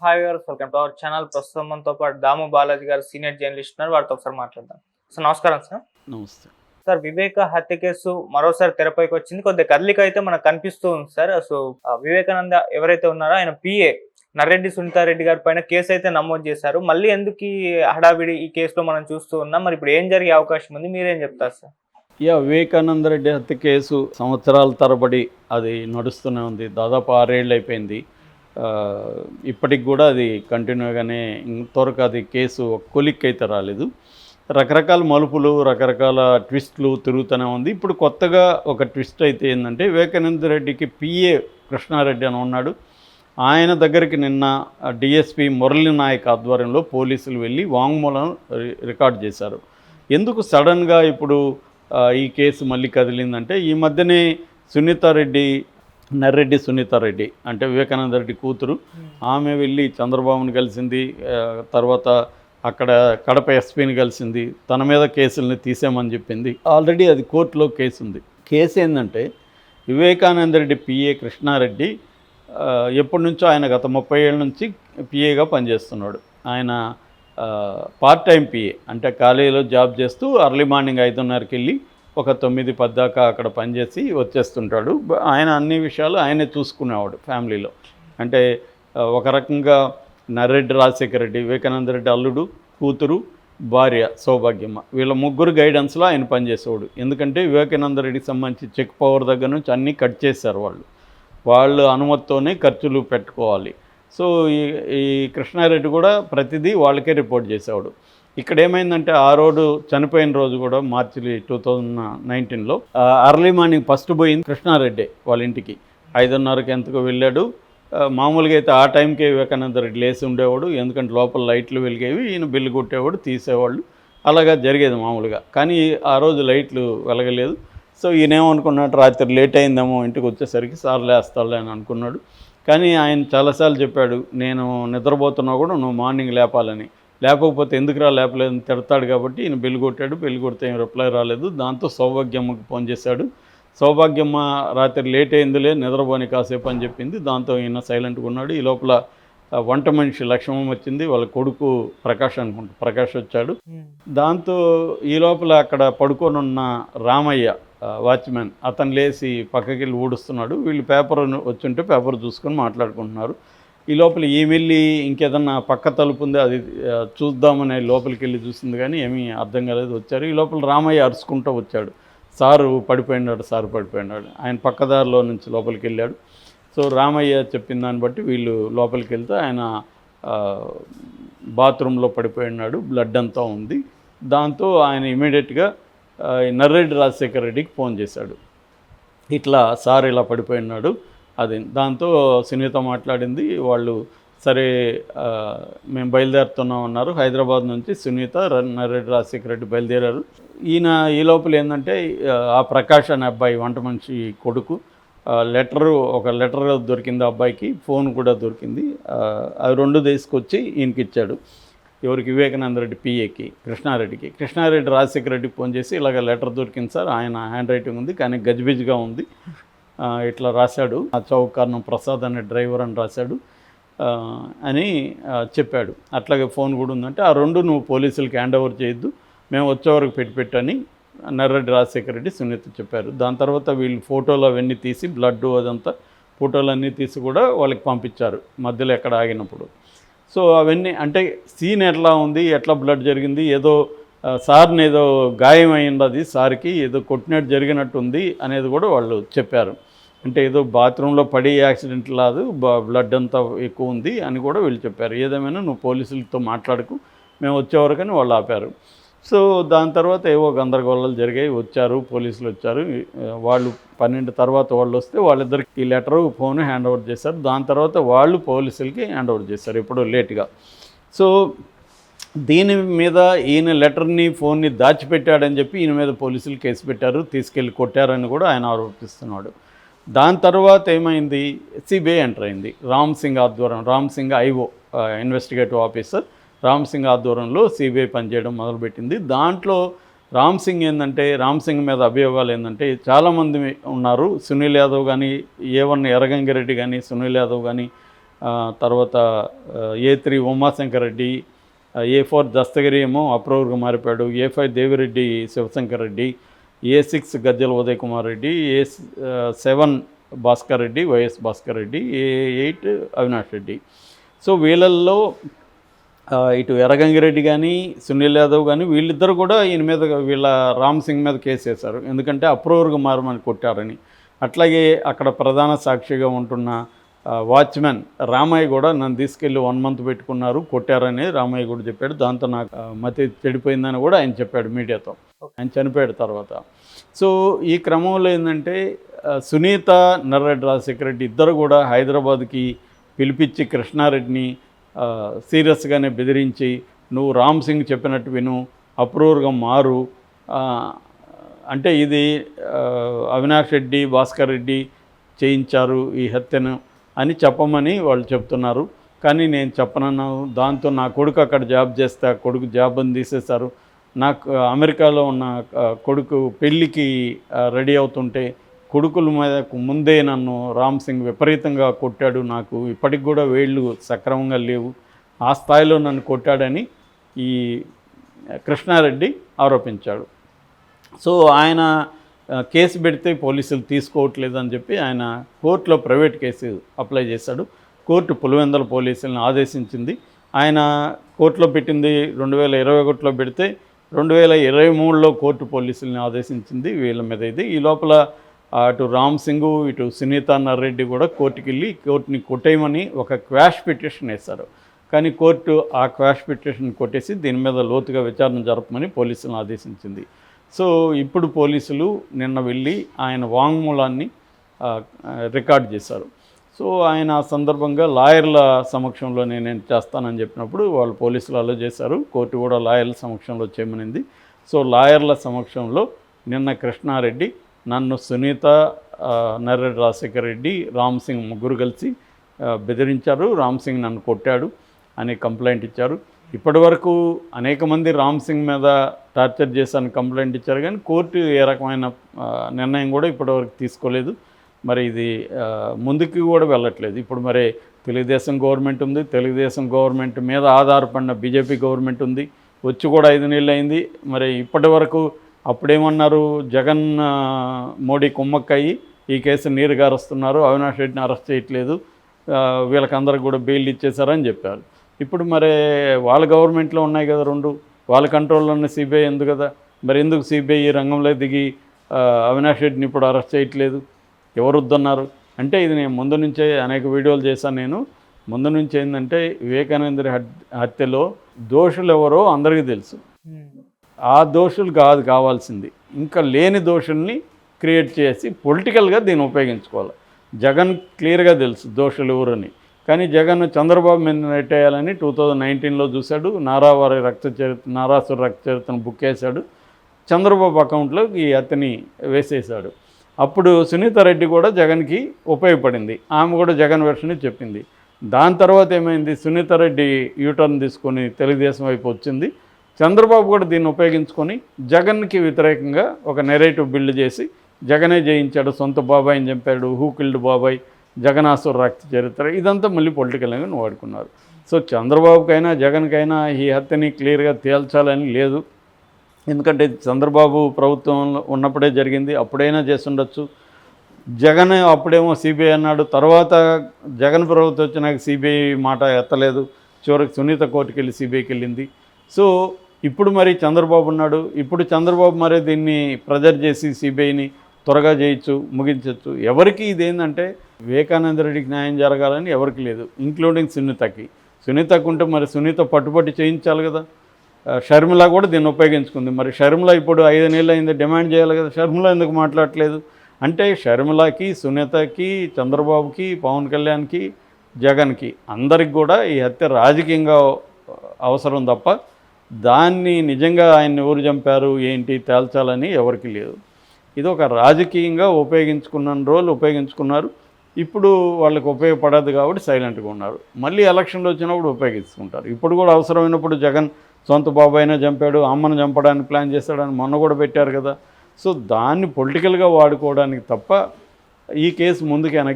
Hi viewers, welcome to our channel. ప్రస్తుతం మనతో పాటు దాము బాలాజీ గారు సీనియర్ జర్నలిస్ట్ ఉన్నారు. వారితో ఒకసారి మాట్లాడదాం. సార్ నమస్కారం సార్. నమస్తే. సార్, వివేక హత్య కేసు మరోసారి తెరపైకి వచ్చింది. కొద్దిగా కదలిక అయితే మనకు కనిపిస్తూ ఉంది సార్. సో వివేకానంద ఎవరైతే ఉన్నారో ఆయన పిఏ నర్రెడ్డి సునీతారెడ్డి గారి పైన కేసు అయితే నమోదు చేశారు. మళ్ళీ ఎందుకు ఈ హడావిడి ఈ కేసులో మనం చూస్తూ ఉన్నాం? మరి ఇప్పుడు ఏం జరిగే అవకాశం ఉంది? మీరేం చెప్తారు సార్? వివేకానంద రెడ్డి హత్య కేసు సంవత్సరాల తరబడి అది నడుస్తూనే ఉంది. దాదాపు 6 ఏళ్ళు అయిపోయింది. ఇప్పటికి కూడా అది కంటిన్యూగానే, ఇంతవరకు అది కేసు కొలిక్ అయితే రాలేదు. రకరకాల మలుపులు, రకరకాల ట్విస్ట్లు తిరుగుతూనే ఉంది. ఇప్పుడు కొత్తగా ఒక ట్విస్ట్ అయితే ఏంటంటే, వివేకానంద రెడ్డికి పిఏ కృష్ణారెడ్డి అని ఉన్నాడు. ఆయన దగ్గరికి నిన్న డిఎస్పి మురళీ నాయక్ ఆధ్వర్యంలో పోలీసులు వెళ్ళి వాంగ్మూలం రికార్డ్ చేశారు. ఎందుకు సడన్గా ఇప్పుడు ఈ కేసు మళ్ళీ కదిలిందంటే, ఈ మధ్యనే సునీతారెడ్డి, నర్రెడ్డి సునీతారెడ్డి అంటే వివేకానంద రెడ్డి కూతురు, ఆమె వెళ్ళి చంద్రబాబుని కలిసింది. తర్వాత అక్కడ కడప ఎస్పీని కలిసింది. తన మీద కేసుల్ని తీసేయమని చెప్పింది. ఆల్రెడీ అది కోర్టులో కేసు ఉంది. కేసు ఏంటంటే, వివేకానంద రెడ్డి పిఏ కృష్ణారెడ్డి ఎప్పటి నుంచో, ఆయన గత 30 ఏళ్ళ నుంచి పిఏగా పనిచేస్తున్నాడు. ఆయన పార్ట్ టైం పిఏ, అంటే కాలేజీలో జాబ్ చేస్తూ అర్లీ మార్నింగ్ 5:30కి వెళ్ళి ఒక 9-10 దాకా అక్కడ పనిచేసి వచ్చేస్తుంటాడు. ఆయన అన్ని విషయాలు ఆయనే చూసుకునేవాడు ఫ్యామిలీలో. అంటే ఒక రకంగా నర్రెడ్డి రాజశేఖర రెడ్డి, వివేకానంద రెడ్డి అల్లుడు, కూతురు, భార్య సౌభాగ్యమ్మ, వీళ్ళ ముగ్గురు గైడెన్స్లో ఆయన పనిచేసేవాడు. ఎందుకంటే వివేకానంద రెడ్డికి సంబంధించి చెక్ పవర్ దగ్గర నుంచి అన్నీ కట్ చేశారు వాళ్ళ అనుమతితోనే ఖర్చులు పెట్టుకోవాలి. సో ఈ కృష్ణారెడ్డి కూడా ప్రతిదీ వాళ్ళకే రిపోర్ట్ చేసేవాడు. ఇక్కడ ఏమైందంటే, ఆ రోజు చనిపోయిన రోజు కూడా మార్చి 2019లో అర్లీ మార్నింగ్ ఫస్ట్ పోయింది కృష్ణారెడ్డి వాళ్ళ ఇంటికి. 5:30కి ఎంతకు వెళ్ళాడు. మామూలుగా అయితే ఆ టైంకే వివేకానంద రెడ్డి లేచి ఉండేవాడు. ఎందుకంటే లోపల లైట్లు వెలిగేవి, ఈయన బిల్లు కొట్టేవాడు, తీసేవాళ్ళు, అలాగా జరిగేది మామూలుగా. కానీ ఆ రోజు లైట్లు వెలగలేదు. సో ఈయనేమనుకున్నాడు, రాత్రి లేట్ అయిందేమో ఇంటికి వచ్చేసరికి, సార్ లేస్తాడులే అని అనుకున్నాడు. కానీ ఆయన చాలాసార్లు చెప్పాడు, నేను నిద్రపోతున్నా కూడా నువ్వు మార్నింగ్ లేపాలని, లేకపోతే ఎందుకురా లేపలేదని తిడతాడు. కాబట్టి ఈయన బెల్లు కొట్టాడు. బెల్లు కొడితే ఏం రిప్లై రాలేదు. దాంతో సౌభాగ్యమ్మకి ఫోన్ చేశాడు. సౌభాగ్యమ్మ రాత్రి లేట్ అయిందిలే, నిద్రపోని కాసేపు అని చెప్పింది. దాంతో ఈయన సైలెంట్గా ఉన్నాడు. ఈ లోపల వంట మనిషి లక్ష్మమ్మ వచ్చింది. వాళ్ళ కొడుకు ప్రకాష్ అనుకుంటా, ప్రకాష్ వచ్చాడు. దాంతో ఈ లోపల అక్కడ పడుకొనున్న రామయ్య వాచ్మెన్, అతను లేచి పక్కకి వెళ్ళి ఊడుస్తున్నాడు. వీళ్ళు పేపర్ వచ్చుంటే పేపర్ చూసుకొని మాట్లాడుకుంటున్నారు. ఈ లోపల ఈమెళ్ళి ఇంకేదన్నా పక్క తలుపు ఉంది, అది చూద్దామని లోపలికి వెళ్ళి చూసింది. కానీ ఏమీ అర్థం కాలేదు. వచ్చారు. ఈ లోపల రామయ్య అరుచుకుంటూ వచ్చాడు, సారు పడిపోయినాడు, సారు పడిపోయినాడు. ఆయన పక్కదారిలో నుంచి లోపలికి వెళ్ళాడు. సో రామయ్య చెప్పిన దాన్ని బట్టి వీళ్ళు లోపలికి వెళ్తే ఆయన బాత్రూంలో పడిపోయినాడు, బ్లడ్ అంతా ఉంది. దాంతో ఆయన ఇమీడియట్గా నర్రెడ్డి రాజశేఖర రెడ్డికి ఫోన్ చేశాడు, ఇట్లా సార్ ఇలా పడిపోయినాడు అది. దాంతో సునీత మాట్లాడింది. వాళ్ళు సరే మేము బయలుదేరుతున్నాం అన్నారు. హైదరాబాద్ నుంచి సునీత, నర్రెడ్డి రాజశేఖర రెడ్డి బయలుదేరారు. ఈయన ఈ లోపల ఏంటంటే, ఆ ప్రకాష్ అనే అబ్బాయి వంట మనిషి కొడుకు ఒక లెటర్ దొరికింది అబ్బాయికి, ఫోన్ కూడా దొరికింది. అవి 2 తీసుకొచ్చి ఈయనకి ఇచ్చాడు. ఎవరికి? వివేకానంద రెడ్డి పిఏకి కృష్ణారెడ్డికి. కృష్ణారెడ్డి రాజశేఖర రెడ్డికి ఫోన్ చేసి, ఇలాగ లెటర్ దొరికింది సార్, ఆయన హ్యాండ్ రైటింగ్ ఉంది కానీ గజిబిజిగా ఉంది, ఇట్లా రాశాడు, ఆ చౌక్ కారణం ప్రసాద్ అనే డ్రైవర్ అని రాశాడు అని చెప్పాడు. అట్లాగే ఫోన్ కూడా ఉందంటే, ఆ 2 నువ్వు పోలీసులకి హ్యాండ్ ఓవర్ చేయొద్దు, మేము వచ్చే వరకు పెట్టని నర్రెడ్డి రాజశేఖర రెడ్డి సునీత చెప్పారు. దాని తర్వాత వీళ్ళు ఫోటోలు అవన్నీ తీసి, బ్లడ్ అదంతా ఫోటోలన్నీ తీసి కూడా వాళ్ళకి పంపించారు మధ్యలో ఎక్కడ ఆగినప్పుడు. సో అవన్నీ అంటే సీన్ ఎట్లా ఉంది, ఎట్లా బ్లడ్ జరిగింది, ఏదో సార్ని ఏదో గాయం అయింది, అది సార్కి ఏదో కొట్టినట్టు జరిగినట్టు ఉంది అనేది కూడా వాళ్ళు చెప్పారు. అంటే ఏదో బాత్రూంలో పడి యాక్సిడెంట్ కాదు, బ్లడ్ అంతా ఎక్కువ ఉంది అని కూడా వీళ్ళు చెప్పారు. ఏదేమైనా నువ్వు పోలీసులతో మాట్లాడకు, మేము వచ్చేవరకని వాళ్ళు ఆపారు. సో దాని తర్వాత ఏవో గందరగోళాలు జరిగాయి. వచ్చారు, పోలీసులు వచ్చారు. వాళ్ళు 12 తర్వాత వాళ్ళు వస్తే వాళ్ళిద్దరికి ఈ లెటరు, ఫోను హ్యాండ్ ఓవర్ చేశారు. దాని తర్వాత వాళ్ళు పోలీసులకి హ్యాండ్ ఓవర్ చేశారు ఎప్పుడో లేట్గా. సో దీని మీద ఈయన లెటర్ని, ఫోన్ని దాచిపెట్టాడని చెప్పి ఈయన మీద పోలీసులు కేసు పెట్టారు, తీసుకెళ్ళి కొట్టారని కూడా ఆయన ఆరోపిస్తున్నాడు. దాని తర్వాత ఏమైంది, సిబిఐ ఎంటర్ అయింది. రామ్ సింగ్ ఆధ్వర్యం, Ram Singh IO investigative officer, Ram Singh ఆధ్వర్యంలో సిబిఐ పనిచేయడం మొదలుపెట్టింది. దాంట్లో రామ్ సింగ్ ఏంటంటే, రామ్ సింగ్ మీద అభియోగాలు ఏంటంటే, చాలామంది ఉన్నారు. సునీల్ యాదవ్ కానీ, A1 ఎర్రగంగిరెడ్డి కానీ, సునీల్ యాదవ్ కానీ, తర్వాత A3 ఉమాశంకర్ రెడ్డి, A4 దస్తగిరి ఏమో అప్రూవర్గా మారిపోయాడు, A5 Devireddy Shivashankar Reddy, A6 Gajjala Uday Kumar Reddy, A7 Bhaskar Reddy, YS Bhaskar Reddy, A8 Avinash Reddy. So వీళ్ళల్లో ఇటు ఎర్రగంగిరెడ్డి కానీ సునీల్ యాదవ్ కానీ వీళ్ళిద్దరు కూడా ఈయన మీద వీళ్ళ రామ్ సింగ్ మీద కేసు వేశారు, ఎందుకంటే అప్రూవర్గా మారమని కొట్టారని. అట్లాగే అక్కడ ప్రధాన సాక్షిగా ఉంటున్న వాచ్మెన్ రామయ్య కూడా నన్ను తీసుకెళ్ళి 1 month పెట్టుకున్నారు, కొట్టారని రామయ్య కూడా చెప్పాడు. దాంతో నాకు మతి చెడిపోయిందని కూడా ఆయన చెప్పాడు మీడియాతో, ఆయన చనిపోయాడు తర్వాత. సో ఈ క్రమంలో ఏంటంటే సునీత, నర్రెడ్డి రాజశేఖర రెడ్డి ఇద్దరు కూడా హైదరాబాద్కి పిలిపించి కృష్ణారెడ్డిని సీరియస్గానే బెదిరించి, నువ్వు రామ్ సింగ్ చెప్పినట్టు విను, అప్రూవర్గా మారు, అంటే ఇది అవినాష్ రెడ్డి, భాస్కర్ రెడ్డి చేయించారు ఈ హత్యను అని చెప్పమని వాళ్ళు చెప్తున్నారు. కానీ నేను చెప్పనన్నాను. దాంతో నా కొడుకు అక్కడ జాబ్ చేస్తే ఆ కొడుకు జాబ్ని తీసేశారు. నాకు అమెరికాలో ఉన్న కొడుకు పెళ్ళికి రెడీ అవుతుంటే కొడుకుల మీద ముందే నన్ను రామ్ సింగ్ విపరీతంగా కొట్టాడు. నాకు ఇప్పటికి కూడా వేళ్ళు సక్రమంగా లేవు, ఆ స్థాయిలో నన్ను కొట్టాడని ఈ కృష్ణారెడ్డి ఆరోపించాడు. సో ఆయన కేసు పెడితే పోలీసులు తీసుకోవట్లేదని చెప్పి ఆయన కోర్టులో ప్రైవేట్ కేసు అప్లై చేశాడు. కోర్టు పులివెందుల పోలీసులను ఆదేశించింది. ఆయన కోర్టులో పెట్టింది 2021లో పెడితే 2023లో కోర్టు పోలీసుల్ని ఆదేశించింది వీళ్ళ మీద. ఇది ఈ లోపల అటు రామ్ సింగ్, ఇటు సునీత నర్రెడ్డి కూడా కోర్టుకి వెళ్ళి కోర్టుని కొట్టేయమని ఒక క్వాష్ పిటిషన్ వేశారు. కానీ కోర్టు ఆ క్వాష్ పిటిషన్ కొట్టేసి దీని మీద లోతుగా విచారణ జరపమని పోలీసులను ఆదేశించింది. సో ఇప్పుడు పోలీసులు నిన్న వెళ్ళి ఆయన వాంగ్మూలాన్ని రికార్డ్ చేశారు. సో ఆయన ఆ సందర్భంగా లాయర్ల సమక్షంలో నేను చేస్తానని చెప్పినప్పుడు వాళ్ళు పోలీసులు అలో చేశారు. కోర్టు కూడా లాయర్ల సమక్షంలో చేయమనింది. సో లాయర్ల సమక్షంలో నిన్న కృష్ణారెడ్డి నన్ను సునీత, నర్రెడ్డి రాజశేఖర రెడ్డి, రామ్ సింగ్ ముగ్గురు కలిసి బెదిరించారు, రామ్ సింగ్ నన్ను కొట్టాడు అని కంప్లైంట్ ఇచ్చారు. ఇప్పటి వరకు అనేక మంది రామ్ సింగ్ మీద టార్చర్ చేశాను కంప్లైంట్ ఇచ్చారు, కానీ కోర్టు ఏ రకమైన నిర్ణయం కూడా ఇప్పటివరకు తీసుకోలేదు. మరి ఇది ముందుకు కూడా వెళ్ళట్లేదు. ఇప్పుడు మరి తెలుగుదేశం గవర్నమెంట్ ఉంది, తెలుగుదేశం గవర్నమెంట్ మీద ఆధారపడిన బీజేపీ గవర్నమెంట్ ఉంది, వచ్చి కూడా 5 నెలలు అయింది. మరి ఇప్పటి వరకు అప్పుడేమన్నారు, జగన్ మోడీ కుమ్మక్కయ్యి ఈ కేసు నీరు గారుస్తున్నారు, అవినాష్ రెడ్డిని అరెస్ట్ చేయట్లేదు, వీళ్ళకందరికి కూడా బెయిల్ ఇచ్చేశారని చెప్పారు. ఇప్పుడు మరి వాళ్ళ గవర్నమెంట్లో ఉన్నాయి కదా 2, వాళ్ళ కంట్రోల్లో ఉన్న సిబిఐ ఉంది కదా, మరి ఎందుకు సిబిఐ రంగంలో దిగి అవినాష్ రెడ్డిని ఇప్పుడు అరెస్ట్ చేయట్లేదు, ఎవరు వద్దన్నారు అంటే? ఇది నేను ముందు నుంచే అనేక వీడియోలు చేశాను. నేను ముందు నుంచి ఏంటంటే వివేకానంద హత్యలో దోషులు ఎవరో అందరికీ తెలుసు. ఆ దోషులు కావాల్సింది, ఇంకా లేని దోషుల్ని క్రియేట్ చేసి పొలిటికల్గా దీన్ని ఉపయోగించుకోవాలి. జగన్ క్లియర్గా తెలుసు దోషులు ఎవరని, కానీ జగన్ చంద్రబాబు మీద నెట్టేయాలని 2019లో చూశాడు. నారాసుర రక్త చరిత్రను బుక్ చేశాడు, చంద్రబాబు అకౌంట్లో ఈ హత్యని వేసేశాడు. అప్పుడు సునీత రెడ్డి కూడా జగన్కి ఉపయోగపడింది, ఆమె కూడా జగన్ వెర్షన్ చెప్పింది. దాని తర్వాత ఏమైంది, సునీత రెడ్డి యూటర్న్ తీసుకొని తెలుగుదేశం వైపు వచ్చింది. చంద్రబాబు కూడా దీన్ని ఉపయోగించుకొని జగన్కి వ్యతిరేకంగా ఒక నెరేటివ్ బిల్డ్ చేసి జగనే జయించాడు, సొంత బాబాయిని చంపాడు, హూ కిల్డ్ బాబాయ్, జగనాసుర రక్త చరిత్ర, ఇదంతా మళ్ళీ పొలిటికల్గా వాడుకున్నారు. సో చంద్రబాబుకైనా జగన్కైనా ఈ హత్యని క్లియర్గా తేల్చాలని లేదు, ఎందుకంటే చంద్రబాబు ప్రభుత్వంలో ఉన్నప్పుడే జరిగింది, అప్పుడైనా చేస్తుండొచ్చు. జగన్ అప్పుడేమో సిబిఐ అన్నాడు, తర్వాత జగన్ ప్రభుత్వం వచ్చినాక సిబిఐ మాట ఎత్తలేదు, చివరికి సునీత కోర్టుకి వెళ్ళి సిబిఐకి వెళ్ళింది. సో ఇప్పుడు మరి చంద్రబాబు ఉన్నాడు, ఇప్పుడు చంద్రబాబు మరి దీన్ని ప్రెజర్ చేసి సిబిఐని త్వరగా చేయొచ్చు, ముగించవచ్చు. ఎవరికి ఇదేంటంటే వివేకానంద రెడ్డికి న్యాయం జరగాలని ఎవరికి లేదు, ఇంక్లూడింగ్ సునీతకు ఉంటే మరి సునీత పట్టుబట్టి చేయించాలి కదా. షర్మిల కూడా దీన్ని ఉపయోగించుకుంది. మరి షర్మిల ఇప్పుడు 5 నెలలు అయింది, డిమాండ్ చేయాలి కదా, షర్మిల ఎందుకు మాట్లాడట్లేదు అంటే షర్మిలకి, సునీతకి, చంద్రబాబుకి, పవన్ కళ్యాణ్కి, జగన్కి అందరికి కూడా ఈ హత్య రాజకీయంగా అవసరం తప్ప దాన్ని నిజంగా ఆయన్ని ఎవరు చంపారు ఏంటి తేల్చాలని ఎవరికి లేదు. ఇది ఒక రాజకీయంగా ఉపయోగించుకున్న రోజులు ఉపయోగించుకున్నారు. ఇప్పుడు వాళ్ళకి ఉపయోగపడదు కాబట్టి సైలెంట్గా ఉన్నారు. మళ్ళీ ఎలక్షన్లు వచ్చినప్పుడు ఉపయోగించుకుంటారు. ఇప్పుడు కూడా అవసరమైనప్పుడు జగన్ సొంత బాబాయినే చంపాడు, అమ్మను చంపడానికి ప్లాన్ చేస్తాడని మొన్న కూడా పెట్టారు కదా. సో దాన్ని పొలిటికల్గా వాడుకోవడానికి తప్ప ఈ కేసు ముందుకు వెనక్కి